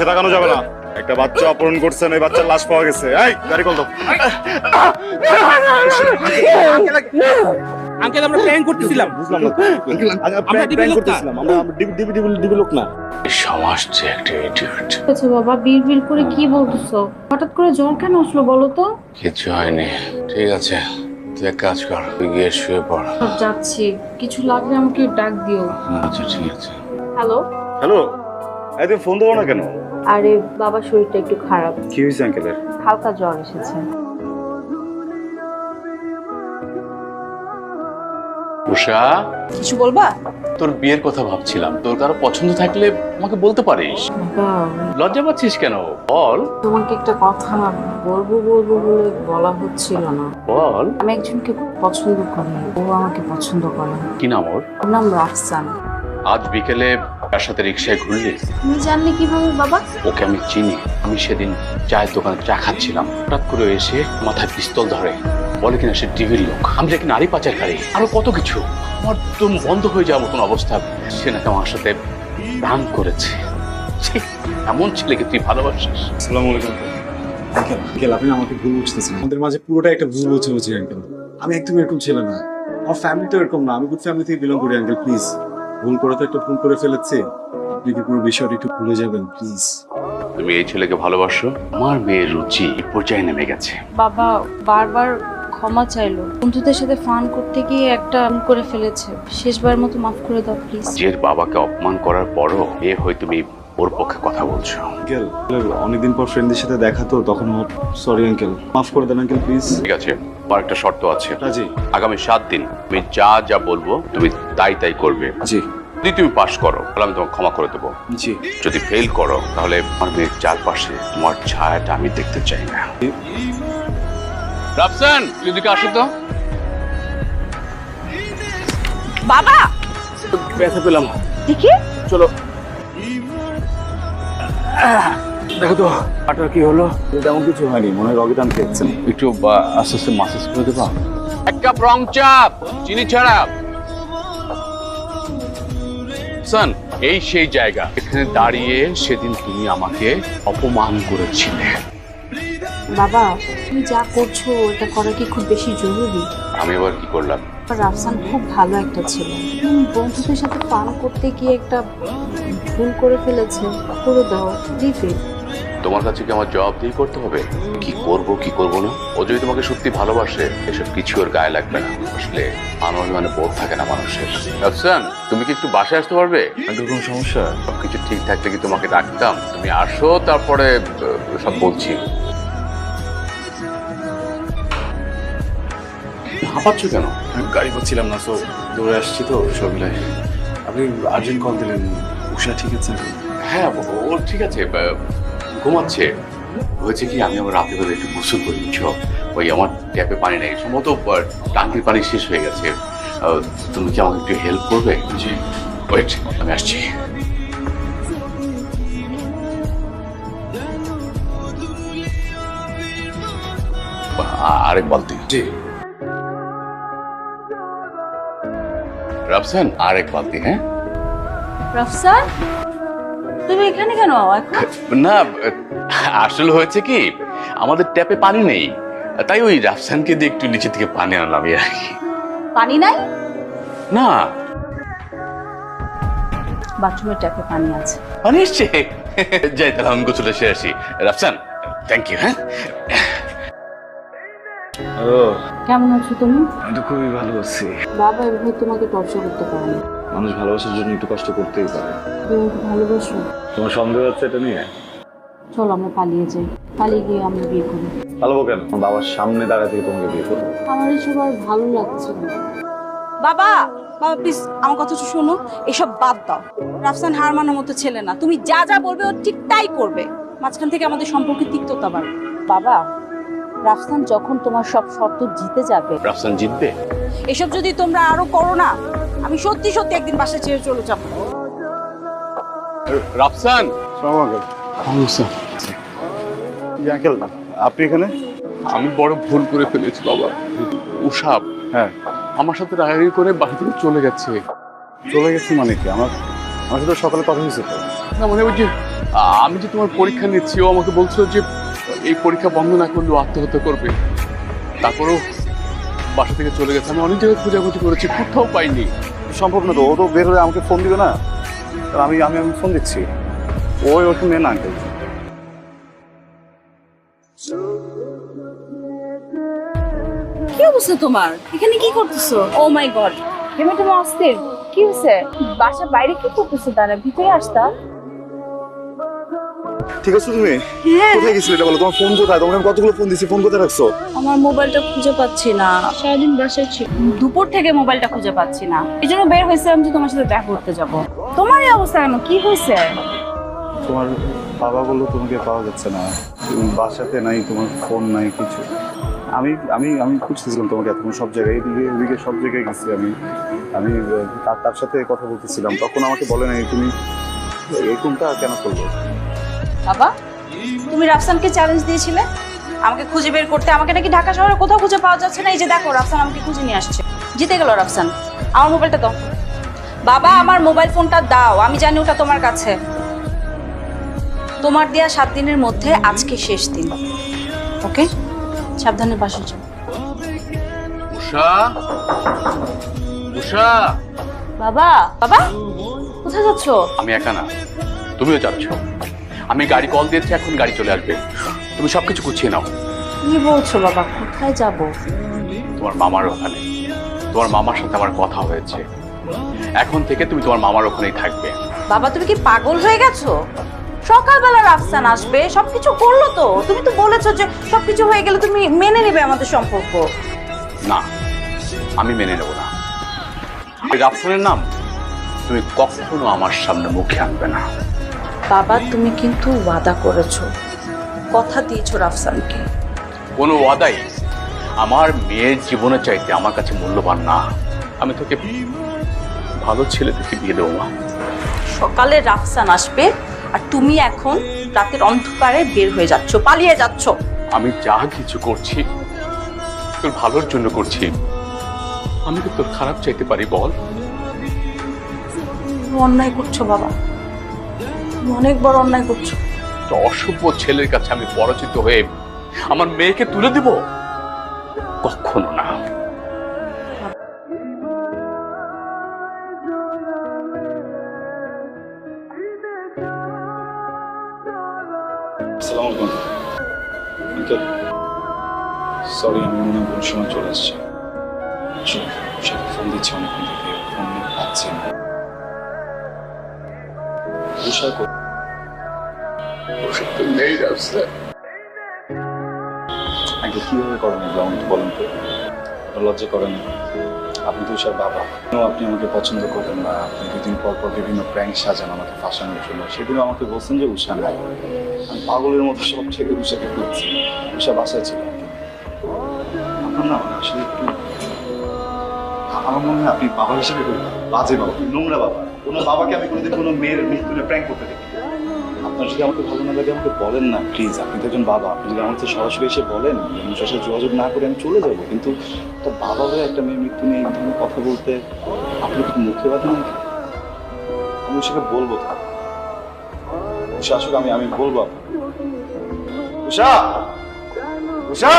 তাকানো যাবে না। একটা বাচ্চা অপহরণ করছেন, এই বাচ্চার লাশ পাওয়া গেছে। এই গাড়ি কল দাও। আঙ্কেল আমরা প্র্যাঙ্ক করতেছিলাম। বুঝলাম না আমরা ডিবি লোক না। আমরা ডিবি লোক না। সমাজ যে একটা ইডিয়ট। আচ্ছা বাবা, বিড়বিড় করে কি বলতেছো? হঠাৎ করে জ্বর কেন আসলো বলো তো? কিছু হয়নি, ঠিক আছে। তুই এক কাজ কর, তুই গিয়ে শুয়ে পড়। যাচ্ছি, কিছু লাগলে আমাকে ডাক দিও। আচ্ছা ঠিক আছে। হ্যালো। হ্যালো, এই তুমি ফোন দেবো না কেন? আরে বাবার শরীরটা একটু খারাপ, কি হয়েছে আঙ্কেলের? হালকা জ্বর এসেছে। উষা, কিছু বলবা? তোর বিয়ের কথা ভাবছিলাম। তোর কারো পছন্দ থাকলে আমাকে বলতে পারিস। বাবা, লজ্জা পাচ্ছিস কেন? বল তোমাকে একটা কথা বলবো বলে বলা হচ্ছিল না। বল। আমি একজনকে পছন্দ করি, ও আমাকে পছন্দ করে। কি নাম ওর? ওর নাম রাফসান। আজ বিকেলে তার সাথে রিক্সায় ঘুরলি? তুমি জানলে কিভাবে বাবা? ওকে আমি চিনি। আমি সেদিন চায়ের দোকানে চা খাচ্ছিলাম, হঠাৎ করে এসে মাথায় পিস্তল ধরে বলে কিনা সে টিভির লোক, আমি নাকি নারী পাচারকারী, আরো কত কিছু। আমার তো বন্ধ হয়ে যাওয়ার মতন অবস্থা। সে নাকি আমার সাথে প্রাণ করেছে। ছি, এমন ছেলেকে তুই ভালোবাসিস? আসসালামু আলাইকুম আঙ্কেল, আপনি আমাকে ভুল বুঝতেছেন। আমাদের মাঝে পুরোটা একটা ভুল বুঝাবুঝি আঙ্কেল। আমি একদম এরকম ছিল না, আমার ফ্যামিলি তো এরকম না। আমি গুড ফ্যামিলি থেকে বিলং করি আঙ্কেল। প্লিজ, ভুল করে তো একটা ভুল করে ফেলেছে। আপনি কি পুরো বিষয়টা একটু ভুলে যাবেন প্লিজ? তুমি এই ছেলেকে ভালোবাসো? আমার মেয়ের রুচি এই পর্যায়ে নেমে গেছে। বাবা বারবার ক্ষমা চাইলো, বন্ধুদের সাথে ফান করতে গিয়ে একটা ভুল করে ফেলেছে। শেষবার মতো মাফ করে দাও প্লিজ। নিজের বাবাকে অপমান করার পরও এ হয় তুমি ওর পক্ষে কথা বলছো। আঙ্কেল, অনেকদিন পর ফ্রেন্ডদের সাথে দেখা তো, তখন সরি আঙ্কেল, মাফ করে দেন আঙ্কেল প্লিজ। ঠিক আছে, আর একটা শর্ত আছে। রাজি? আগামী 7 দিন তুমি যা যা বলবো তুমি তাই করবে। জি। যদি তুমি পাশ করো তাহলে আমি তোমাকে ক্ষমা করে দেবো। জি। যদি ফেল করো তাহলে আমার মেয়ের চারপাশে তোমার ছায়াটা আমি দেখতে চাই না। রাফসান, তুই এদিকে আসো তো। বাবা ব্যথা পেলাম। দেখি। চলো দেখো তো পাটার কি হলো? তেমন কিছু হয়নি, মনে হয় রগিদান খেয়েছেন। একটু আস্তে আস্তে মাসাজ করে দেবা। এক কাপ রং চাপ, চিনি ছাড়া। সান, এই সেই জায়গা এখানে দাঁড়িয়ে সেদিন তুমি আমাকে অপমান করেছিলে। বাবা, তুমি যা করছো এটা করা কি খুব বেশি জরুরি? আমি আবার কি করলাম? রাফসান খুব ভালো একটা ছেলে, তুমি বন্ধুদের সাথে পান করতে গিয়ে একটা ভুল করে ফেলেছে। করে দাও, লিভ ইট। তোমার কাছে কি আমার জবাবদিহি করতে হবে কি করব না? ও যদি তোমাকে সত্যি ভালোবাসে এসব কিছু ওর গায়ে লাগবে না। আসলে মানে বোধ থাকে না মানুষের। রাফসান, তুমি কি একটু বাসায় আসতে পারবে? কোনো সমস্যা? সবকিছু ঠিক থাকলে কি তোমাকে ডাকতাম? তুমি আসো, তারপরে সব বলছি। হাঁপাচ্ছ কেন? গাড়ি পাচ্ছিলাম না, সো দৌড়ে আসছি তো সবিলাই। আপনি আর্জেন্ট কল দিলেন। উষা ঠিক আছে? হ্যাঁ, ও ঠিক আছে, ঘুমাচ্ছে। হয়েছে কি, আমি আমার রাতে বেলা একটু গোসল করে নিচ্ছ। ওই আমার ট্যাপে পানি নেই, সম্ভবত টাঙ্কির পানি শেষ হয়ে গেছে। তুমি কি আমাকে একটু হেল্প করবে? জি। ওয়েট, আমি আসছি। আরেক বালতি। জি। রাফসান, আরেক বালতি। হ্যাঁ রাফসান, তুমি এখানে কেন এখন? না, আসলে হয়েছে কি, আমাদের ট্যাপে পানি নেই, তাই ওই রাফসানকে দিয়ে একটু নিচে থেকে পানি আনলাম আর কি। পানি নাই? না, বাথরুমের ট্যাপে পানি আছে। পানি এসছে। যাই তাহলে আমি গোসল এসে আসি। Rafsan, thank you. হ্যাঁ, ও, কেমন আছো তুমি? আমি তো খুবই ভালো আছি। বাবা এভাবে তোমাকে টর্চার করতে পারে না। মানুষ ভালোবাসার জন্য একটু কষ্ট করতেই পারে। তুমি ওকে ভালোবাসো? তোমার সন্দেহ আছে এটা নিয়ে? চলো আমরা পালিয়ে যাই, পালিয়ে গিয়ে আমরা বিয়ে করি। পালাবো কেন? আমার বাবার সামনে দাঁড়া থেকে তোমাকে বিয়ে করবো। আমার এসব আর ভালো লাগছে না। বাবা, বাবা প্লিজ আমার কথাটা শোনো। এসব বাদ দাও। রাফসান হার মানার মতো ছেলে না। তুমি যা যা বলবে ও ঠিক তাই করবে। মাঝখান থেকে আমাদের সম্পর্কে তিক্ততা বাড়বে। বাবা, রাফসান যখন তোমার সব শর্ত জিতে যাবে। রাফসান জিতবে? এসব যদি তোমরা আরো করো না, আমি সত্যি সত্যি একদিন বাসা ছেড়ে চলে যাবো। রাফসান, আঙ্কেল, আপনি এখানে? আমি বড় ভুল করে ফেলেছি বাবা। উষা হ্যাঁ, আমার সাথে রাগারাগি করে বাড়ি থেকে চলে গেছে। চলে গেছি মানে কি? আমার আমার সাথে সকালে কথা হয়েছে তো। না মানে ওই যে আমি যে তোমার পরীক্ষা নিচ্ছি, ও আমাকে বলছিল যে এই পরীক্ষা বন্ধ না করলে ও আত্মহত্যা করবে। তারপরও বাসা থেকে চলে গেছে। আমি অনেক জায়গায় খোঁজাখুঁজি করেছি, কোথাও পাইনি। সম্ভব না তো, ও তো বের হলে আমাকে ফোন দিবে না। আর আমি আমি আমি ফোন দিচ্ছি, ওই ওরকম মেয়ে না আঙ্কেল। কি অবস্থা তোমার? এখানে কি করতেছো? ও মাই গড, তুমি তোমার অস্থির কি হয়েছে? বাসা বাইরে কি করতেছো? তারা ভিতরে আসতা। ঠিক আছে, তুমি কোথায় গেছিলে এটা বলো? তোমার ফোন কোথায়? তোমাকে আমি কতগুলো ফোন দিছি, ফোন কোথায় রাখছো? আমার মোবাইলটা খুঁজে পাচ্ছি না। সারাদিন বাসায় ছিল। দুপুর থেকে মোবাইলটা খুঁজে পাচ্ছি না, এই জন্য বের হয়েছিলাম যে তোমার সাথে দেখা করতে যাব। তোমার এই অবস্থা কেন? কি হয়েছে? তোমার বাবা বললো তোমাকে পাওয়া যাচ্ছে না, তুমি বাসাতে নাই, তোমার ফোন নাই, কিছু। আমি আমি আমি খুঁজতেছিলাম তোমাকে এতক্ষণ সব জায়গায়, এদিকে ওদিকে সব জায়গায় গেছি। আমি আমি তার সাথে কথা বলতেছিলাম, তখন আমাকে বলে নাই তুমি এরকমটা কেন করলো। বাবা, তুমি রাফসানকে চ্যালেঞ্জ দিয়েছিলে আমাকে খুঁজে বের করতে। আমাকে নাকি ঢাকা শহরে কোথাও খুঁজে পাওয়া যাচ্ছে না, এই যে দেখো রাফসান আমাকে খুঁজে নিয়ে আসছে। জিতে গেল রাফসান। আমার মোবাইলটা দাও বাবা, আমার মোবাইল ফোনটা দাও। আমি জানি ওটা তোমার কাছে। তোমার দেয়া 7 দিনের মধ্যে আজকে শেষ দিন। ওকে, সাবধানে বাসে যাও। উষা, উষা, বাবা, বাবা কোথায় যাচ্ছ? আমি একা না, তুমিও যাচ্ছ। আমি গাড়ি কল দিয়েছি, এখন গাড়ি চলে আসবে। তুমি সবকিছু গুছিয়ে নাও। কি বলছো বাবা? কোথায় যাব? তোমার মামার ওখানে। তোমার মামার সাথে আমার কথা হয়েছে, এখন থেকে তুমি তোমার মামার ওখানেই থাকবে। বাবা তুমি কি পাগল হয়ে গেছো? সকালবেলা রাফসান আসবে, সবকিছু করলো তো। তুমি তো বলেছো যে সবকিছু হয়ে গেলে তুমি মেনে নেবে আমাদের সম্পর্ক। না, আমি মেনে নেব না। এই রাফসানের নাম তুমি কখনো আমার সামনে মুখে আনবে না। বাবা তুমি কিন্তু ওয়াদা করেছো, কথা দিয়েছো রাফসানকে। কোনো ওয়াদাই আমার মেয়ের জীবনের চাইতে আমার কাছে মূল্যবান না। আমি তোকে ভালো ছেলে দেখে বিয়ে দেবো মা। সকালে রাফসান আসবে আর তুমি এখন রাতের অন্ধকারে বের হয়ে যাচ্ছ, পালিয়ে যাচ্ছ। আমি যা কিছু করছি তোর ভালোর জন্য করছি। আমি কি তোর খারাপ চাইতে পারি বল? তুমি অন্যায় করছো বাবা, তুমি অনেক বড় অন্যায় করছো। তো অসভ্য ছেলের কাছে আমি পরাজিত হয়ে আমার মেয়েকে তুলে দিব? কখনো না। আসসালামু আলাইকুম আঙ্কেল। সরি, আমি মনে হয় কোন সময় চলে আসছি। ফোন দিচ্ছি অনেকক্ষণ থেকে, ফোন পাচ্ছি না। আঙ্কেল কিভাবে করেন এগুলো আমাকে বলেন তো? লজ্জা করেন না? আপনি তো উষার বাবা, আপনি আমাকে পছন্দ করেন না। আপনি দুদিন পর পর বিভিন্ন প্র্যাঙ্ক সাজান আমাকে ফাঁসানোর জন্য। সেদিনও আমাকে বলছেন যে উষা নাই। আমি পাগলের মতো সব ছেড়ে উষাকে খুঁজছি। উষা বাসায় ছিল। আপনার না আসলে একটু, আমার মনে হয় আপনি বাবা হিসেবে বাজে বাবা, নোংরা বাবা। কোনো বাবাকে আমি কোনোদিন কোনো মেয়ের মৃত্যু প্র্যাঙ্ক করতে দেখি। আপনার যদি আমাকে ভালো না লাগে আমাকে বলেন না প্লিজ। আপনি তো একজন বাবা, আপনি যদি আমার সাথে সরাসরি এসে বলেন, উষার সাথে যোগাযোগ না করে আমি চলে যাবো। কিন্তু একটা বাবা হয়ে একটা মেয়ের মৃত্যু নিয়ে এই ধরনের কথা বলতে আপনি কি মুখে বাধা নাকি? আমি উষাকে বলবো তো। উষা আসুক, আমি বলবো আপনাকে। উষা, উষা।